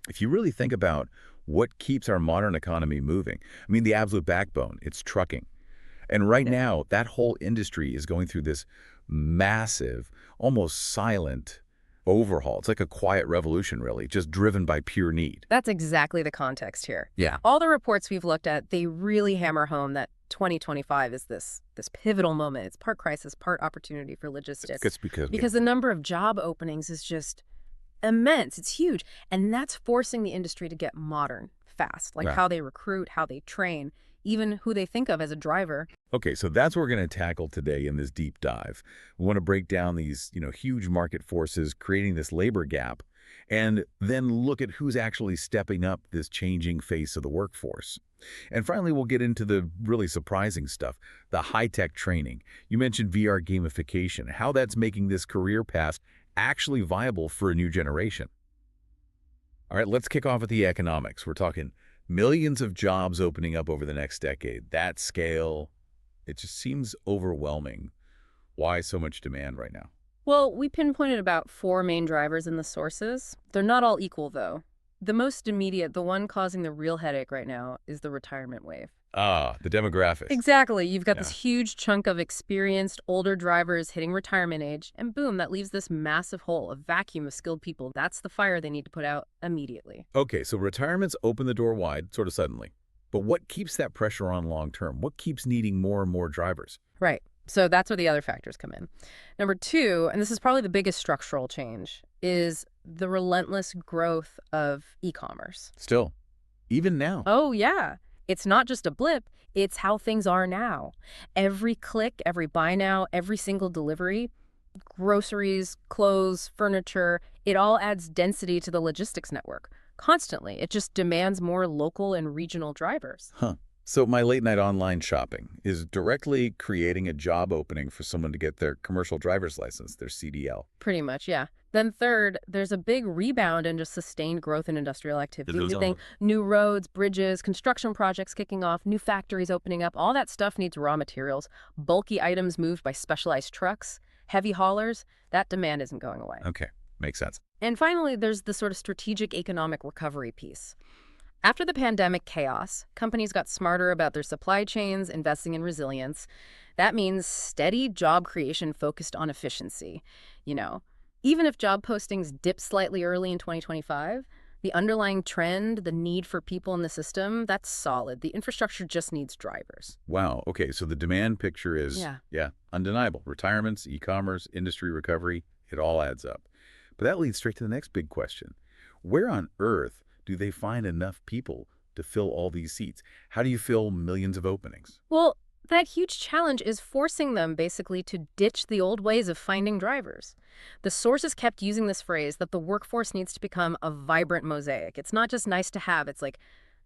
If you really think about what keeps our modern economy moving, I mean, the absolute backbone, it's trucking. And right Yeah. now, that whole industry is going through this massive, almost silent overhaul. It's like a quiet revolution, really, just driven by pure need. That's exactly the context here. Yeah. All the reports we've looked at, they really hammer home that 2025 is this pivotal moment. It's part crisis, part opportunity for logistics. It's because, yeah. Because the number of job openings is just immense. It's huge. And that's forcing the industry to get modern fast, like Yeah. how they recruit, how they train, even who they think of as a driver. Okay, so that's what we're going to tackle today in this deep dive. We want to break down these, huge market forces creating this labor gap, and then look at who's actually stepping up this changing face of the workforce. And finally, we'll get into the really surprising stuff, the high-tech training. You mentioned VR gamification, how that's making this career path actually viable for a new generation. All right, let's kick off with the economics. We're talking millions of jobs opening up over the next decade. That scale, it just seems overwhelming. Why so much demand right now? Well, we pinpointed about four main drivers in the sources. They're not all equal, though. The most immediate, the one causing the real headache right now, is the retirement wave. Ah, the demographics. Exactly. You've got Yeah. this huge chunk of experienced, older drivers hitting retirement age, and boom, that leaves this massive hole, a vacuum of skilled people. That's the fire they need to put out immediately. Okay, so retirements open the door wide, sort of suddenly. But what keeps that pressure on long term? What keeps needing more and more drivers? Right. So that's where the other factors come in. Number two, and this is probably the biggest structural change, is the relentless growth of e-commerce. Still, even now. Oh, yeah. It's not just a blip, it's how things are now. Every click, every buy now, every single delivery, groceries, clothes, furniture, it all adds density to the logistics network. Constantly. It just demands more local and regional drivers. Huh. So my late night online shopping is directly creating a job opening for someone to get their commercial driver's license, their CDL. Pretty much, yeah. Then third, there's a big rebound and just sustained growth in industrial activity. Those You think new roads, bridges, construction projects kicking off, new factories opening up, all that stuff needs raw materials, bulky items moved by specialized trucks, heavy haulers. That demand isn't going away. Okay, makes sense. And finally, there's the sort of strategic economic recovery piece. After the pandemic chaos, companies got smarter about their supply chains, investing in resilience. That means steady job creation focused on efficiency. You know, even if job postings dip slightly early in 2025, the underlying trend, the need for people in the system, that's solid. The infrastructure just needs drivers. Wow, okay, so the demand picture is, Yeah. undeniable. Retirements, e-commerce, industry recovery, it all adds up. But that leads straight to the next big question. Where on earth do they find enough people to fill all these seats? How do you fill millions of openings? Well, that huge challenge is forcing them basically to ditch the old ways of finding drivers. The sources kept using this phrase that the workforce needs to become a vibrant mosaic. It's not just nice to have, it's like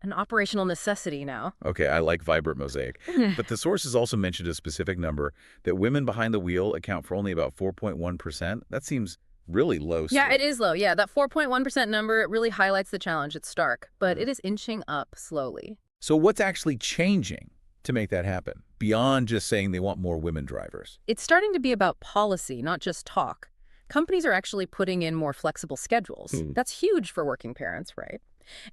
an operational necessity now. Okay, I like vibrant mosaic. But the sources also mentioned a specific number that women behind the wheel account for only about 4.1%. That seems really low Yeah, still. it is low. Yeah, that 4.1% number, it really highlights the challenge. It's stark, but it is inching up slowly. So what's actually changing to make that happen, beyond just saying they want more women drivers? It's starting to be about policy, not just talk. Companies are actually putting in more flexible schedules. That's huge for working parents, right?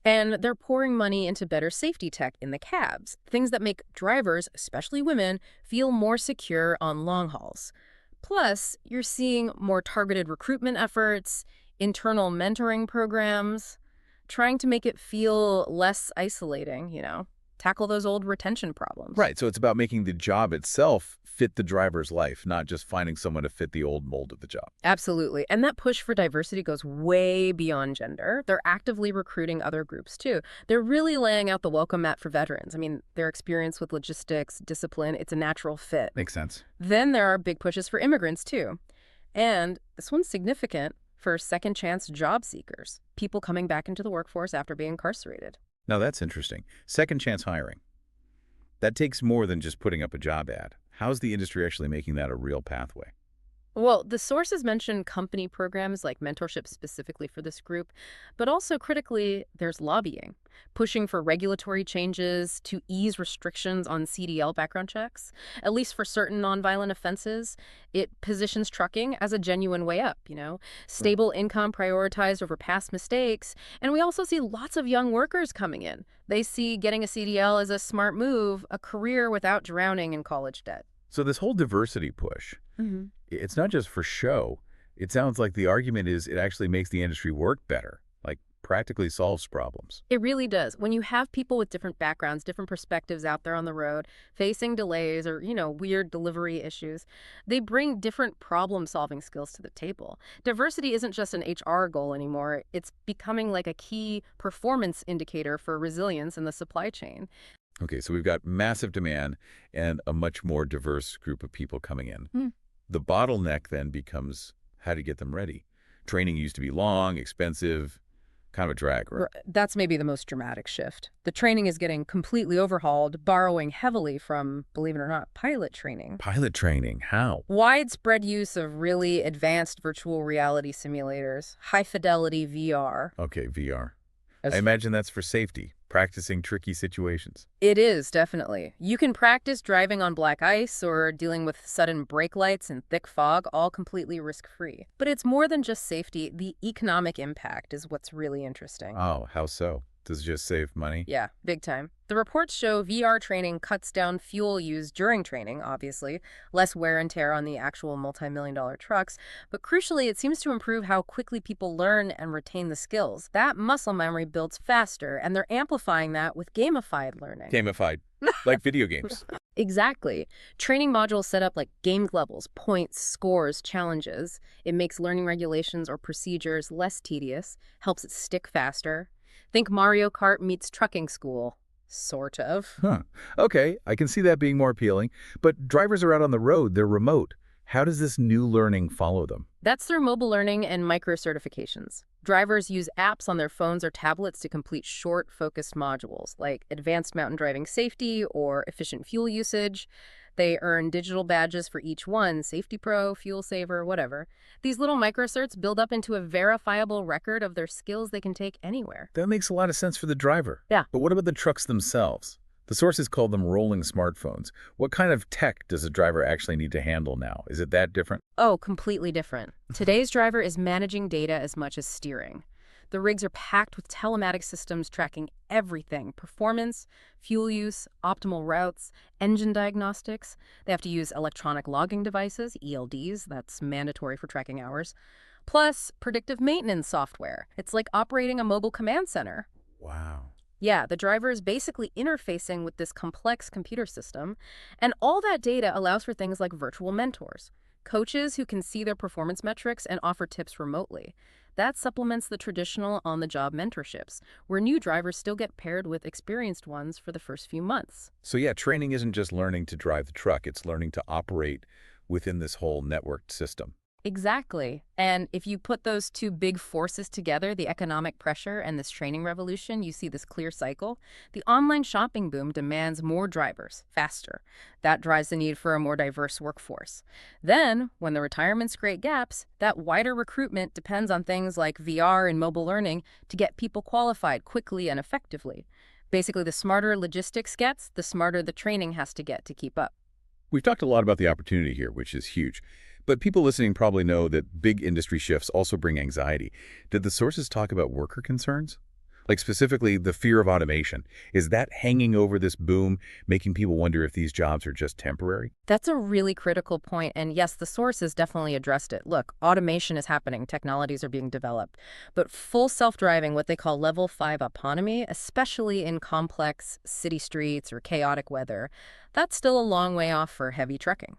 And they're pouring money into better safety tech in the cabs, things that make drivers, especially women, feel more secure on long hauls. Plus, you're seeing more targeted recruitment efforts, internal mentoring programs, trying to make it feel less isolating, tackle those old retention problems. Right, so it's about making the job itself fit the driver's life, not just finding someone to fit the old mold of the job. Absolutely. And that push for diversity goes way beyond gender. They're actively recruiting other groups, too. They're really laying out the welcome mat for veterans. I mean, their experience with logistics, discipline, it's a natural fit. Makes sense. Then there are big pushes for immigrants, too. And this one's significant for second chance job seekers, people coming back into the workforce after being incarcerated. Now that's interesting. Second chance hiring. That takes more than just putting up a job ad. How's the industry actually making that a real pathway? Well, the sources mention company programs like mentorship specifically for this group, but also critically, there's lobbying. pushing for regulatory changes to ease restrictions on CDL background checks, at least for certain nonviolent offenses. It positions trucking as a genuine way up. Right. Stable income prioritized over past mistakes. And we also see lots of young workers coming in. They see getting a CDL as a smart move, a career without drowning in college debt. So this whole diversity push, Mhm. it's not just for show. It sounds like the argument is it actually makes the industry work better, like practically solves problems. It really does. When you have people with different backgrounds, different perspectives out there on the road, facing delays or weird delivery issues, they bring different problem-solving skills to the table. Diversity isn't just an HR goal anymore. It's becoming like a key performance indicator for resilience in the supply chain. Okay, so we've got massive demand and a much more diverse group of people coming in. Hmm. The bottleneck then becomes how to get them ready. Training used to be long, expensive, kind of a drag, right? That's maybe the most dramatic shift. The training is getting completely overhauled, borrowing heavily from, believe it or not, pilot training. Pilot training, how? Widespread use of really advanced virtual reality simulators, high-fidelity VR. Okay, VR. I As imagine that's for safety, practicing tricky situations. It is, definitely. You can practice driving on black ice or dealing with sudden brake lights and thick fog, all completely risk-free. But it's more than just safety. The economic impact is what's really interesting. Oh, how so? Does it just save money? Yeah, big time. The reports show VR training cuts down fuel used during training, obviously, less wear and tear on the actual multi-million-dollar trucks, but crucially, it seems to improve how quickly people learn and retain the skills. That muscle memory builds faster, and they're amplifying that with gamified learning. Gamified, like video games. Exactly. Training modules set up like game levels, points, scores, challenges. It makes learning regulations or procedures less tedious, helps it stick faster. Think Mario Kart meets trucking school. Sort of. Huh. Okay, I can see that being more appealing. But drivers are out on the road, they're remote. How does this new learning follow them? That's through mobile learning and micro-certifications. Drivers use apps on their phones or tablets to complete short, focused modules, like advanced mountain driving safety or efficient fuel usage. They earn digital badges for each one, Safety Pro, Fuel Saver, whatever. These little microcerts build up into a verifiable record of their skills they can take anywhere. That makes a lot of sense for the driver. Yeah. But what about the trucks themselves? The sources call them rolling smartphones. What kind of tech does a driver actually need to handle now? Is it that different? Oh, completely different. Today's driver is managing data as much as steering. The rigs are packed with telematic systems tracking everything: performance, fuel use, optimal routes, engine diagnostics. They have to use electronic logging devices, ELDs, that's mandatory for tracking hours, plus predictive maintenance software. It's like operating a mobile command center. Wow. Yeah, the driver is basically interfacing with this complex computer system, and all that data allows for things like virtual mentors, coaches who can see their performance metrics and offer tips remotely. That supplements the traditional on-the-job mentorships, where new drivers still get paired with experienced ones for the first few months. So yeah, training isn't just learning to drive the truck, it's learning to operate within this whole networked system. Exactly. And if you put those two big forces together, the economic pressure and this training revolution, you see this clear cycle. The online shopping boom demands more drivers, faster. That drives the need for a more diverse workforce. Then, when the retirements create gaps, that wider recruitment depends on things like VR and mobile learning to get people qualified quickly and effectively. Basically, the smarter logistics gets, the smarter the training has to get to keep up. We've talked a lot about the opportunity here, which is huge. But people listening probably know that big industry shifts also bring anxiety. Did the sources talk about worker concerns? Like specifically the fear of automation. Is that hanging over this boom, making people wonder if these jobs are just temporary? That's a really critical point, and yes, the sources definitely addressed it. Look, automation is happening, technologies are being developed, but full self-driving, what they call level 5 autonomy, especially in complex city streets or chaotic weather, that's still a long way off for heavy trucking.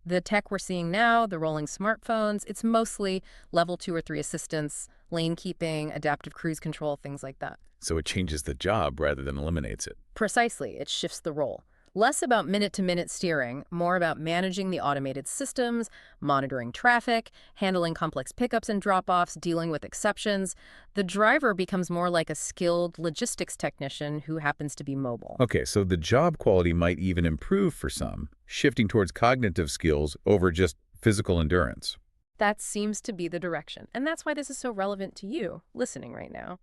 The tech we're seeing now, the rolling smartphones, it's mostly level 2 or 3 assistance, lane keeping, adaptive cruise control, things like that. So it changes the job rather than eliminates it. Precisely, it shifts the role. Less about minute-to-minute steering, more about managing the automated systems, monitoring traffic, handling complex pickups and drop-offs, dealing with exceptions. The driver becomes more like a skilled logistics technician who happens to be mobile. Okay, so the job quality might even improve for some, shifting towards cognitive skills over just physical endurance. That seems to be the direction, and that's why this is so relevant to you, listening right now.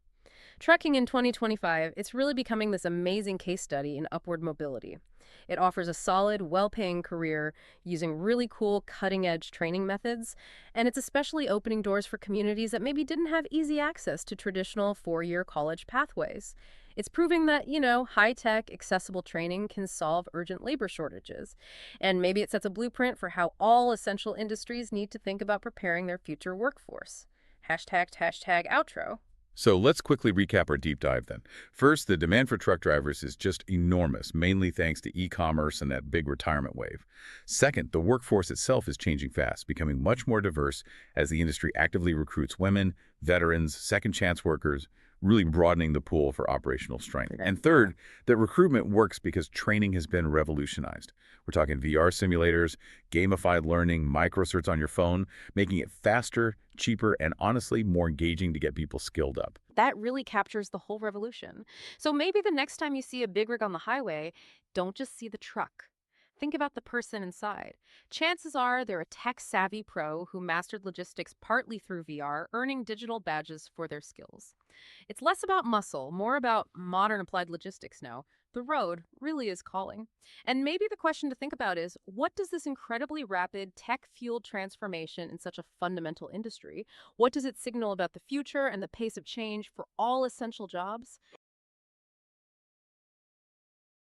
Trucking in 2025, it's really becoming this amazing case study in upward mobility. It offers a solid, well-paying career using really cool, cutting-edge training methods, and it's especially opening doors for communities that maybe didn't have easy access to traditional four-year college pathways. It's proving that, high-tech, accessible training can solve urgent labor shortages. And maybe it sets a blueprint for how all essential industries need to think about preparing their future workforce. Hashtag outro. So let's quickly recap our deep dive then. First, the demand for truck drivers is just enormous, mainly thanks to e-commerce and that big retirement wave. Second, the workforce itself is changing fast, becoming much more diverse as the industry actively recruits women, veterans, second-chance workers, really broadening the pool for operational strength. And third, that recruitment works because training has been revolutionized. We're talking VR simulators, gamified learning, microcerts on your phone, making it faster, cheaper, and honestly more engaging to get people skilled up. That really captures the whole revolution. So maybe the next time you see a big rig on the highway, don't just see the truck. Think about the person inside. Chances are they're a tech-savvy pro who mastered logistics partly through VR, earning digital badges for their skills. It's less about muscle, more about modern applied logistics now. The road really is calling. And maybe the question to think about is, what does this incredibly rapid tech-fueled transformation in such a fundamental industry, what does it signal about the future and the pace of change for all essential jobs?